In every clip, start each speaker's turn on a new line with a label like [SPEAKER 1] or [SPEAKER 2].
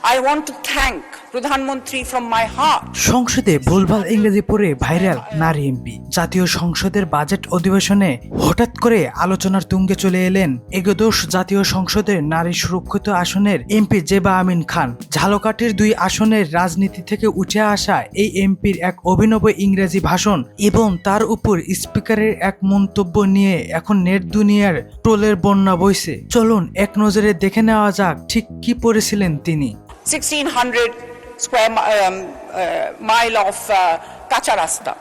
[SPEAKER 1] I want to thank Pradhan Mantri from my heart.
[SPEAKER 2] সংসদে ভুলভাল ইংরেজি পড়ে ভাইরাল নারী এমপি। জাতীয় সংসদের বাজেট অধিবেশনে হঠাৎ করে আলোচনার তুঙ্গে চলে এলেন একাদশ জাতীয় সংসদের নারী সুরক্ষিত আসনের এমপি জেবা আমিন খান। ঝালকাঠির 2 আসনের রাজনীতি থেকে উঠে আসা এই এমপির এক অভিনব ইংরেজি ভাষণ এবং তার উপর স্পিকারের এক মন্তব্য নিয়ে এখন নেট দুনিয়ার ট্রোলের বন্যা বইছে। চলুন এক নজরে দেখে নেওয়া যাক ঠিক কি পড়েছিলেন তিনি।
[SPEAKER 1] 1600 square mile of kacha rasta.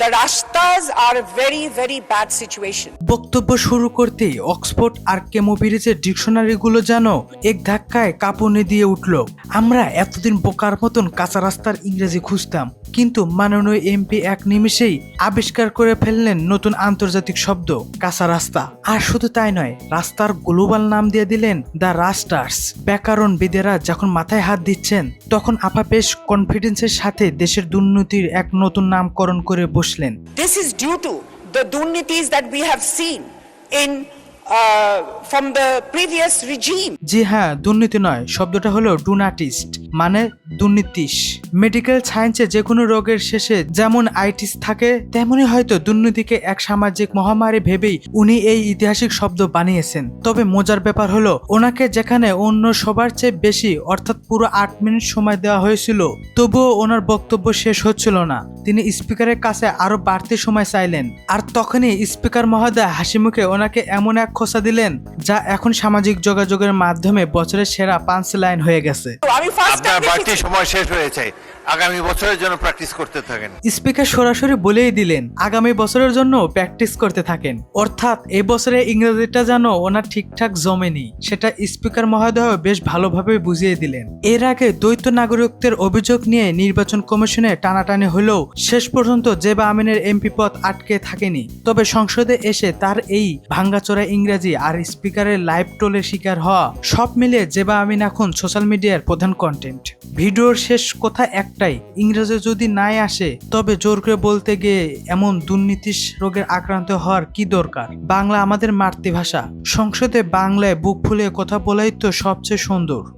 [SPEAKER 1] The rastas are a very, very bad situation.
[SPEAKER 2] বক্তব্য শুরু করতেই অক্সফোর্ড আর কেমব্রিজের ডিকশনারিগুলো যেন এক ধাক্কায় কাঁপুনি দিয়ে উঠল। আমরা এতদিন বোকার মতন কাঁচা রাস্তার ইংরেজি খুঁজতাম, কিন্তু মাননীয় এমপি এক নিমিষেই আবিষ্কার করে ফেললেন নতুন আন্তর্জাতিক শব্দ কাঁচা রাস্তা। আর শুধু তাই নয়, রাস্তার গ্লোবাল নাম দিয়ে দিলেন দ্য রাস্টার্স। ব্যাকরণবিদেরা যখন মাথায় হাত দিচ্ছেন তখন আপা বেশ কনফিডেন্সের সাথে দেশের দুর্নীতির এক নতুন নামকরণ করে বসলেন।
[SPEAKER 1] This is due to the durnitis that we have seen in from the previous regime.
[SPEAKER 2] জি হ্যাঁ, দুর্নীতি নয়, শব্দটা হলো ডুনাটিস্ট, মানে দুর্নীতিশ। মেডিকেল সায়েন্সে যে কোনো রোগের শেষে যেমন আইটিস থাকে, তেমনই হয়তো দুর্নীতিকে এক সামাজিক মহামারী ভেবেই উনি এই ঐতিহাসিক শব্দ বানিয়েছেন। তবে মজার ব্যাপার হলো, ওনাকে যেখানে অন্য সবার চেয়ে বেশি অর্থাৎ পুরো 8 মিনিট সময় দেওয়া হয়েছিল, তবুও ওনার বক্তব্য শেষ হচ্ছিল না। তিনি স্পিকারের কাছে আরো বাড়তি সময় চাইলেন, আর তখনই স্পিকার মহোদয় হাসি মুখে ওনাকে এমন এক খোঁচা দিলেন যা এখন সামাজিক যোগাযোগের মাধ্যমে বছরের সেরা পাঞ্চ লাইন হয়ে গেছে।
[SPEAKER 1] আমি ফার্স্ট
[SPEAKER 3] আপনার বাড়তি সময় শেষ হয়েছে, আগামী বছরের জন্য প্র্যাকটিস করতে থাকেন।
[SPEAKER 2] স্পিকার সরাসরি বলেই দিলেন আগামী বছরের জন্য প্র্যাকটিস করতে থাকেন, অর্থাৎ এই বছরে ইংরেজিটা যেন ওনার ঠিকঠাক জমেনি সেটা স্পিকার মহোদয় বেশ ভালোভাবে বুঝিয়ে দিলেন। এর আগে দ্বৈত নাগরিকত্বের অভিযোগ নিয়ে নির্বাচন কমিশনে টানাটানি হলেও শেষ পর্যন্ত জেবা আমিনের এমপি পদ আটকে থাকেনি। তবে সংসদে এসে তার এই ভাঙ্গাচোরা ইংরেজি আর স্পিকারের লাইভ ট্রোলের শিকার হওয়া সব মিলিয়ে জেবা আমিন এখন সোশ্যাল মিডিয়ার প্রধান কন্টেন্ট। ভিডিওর শেষ কথা একটাই, ইংরেজি যদি নাই আসে তবে জোর করে বলতে গিয়ে এমন দুর্নীতিশ রোগের আক্রান্ত হওয়ার কি দরকার। বাংলা আমাদের মাতৃভাষা, সংসদে বাংলায় বুক ফুলিয়ে কথা বলাই তো সবচেয়ে সুন্দর।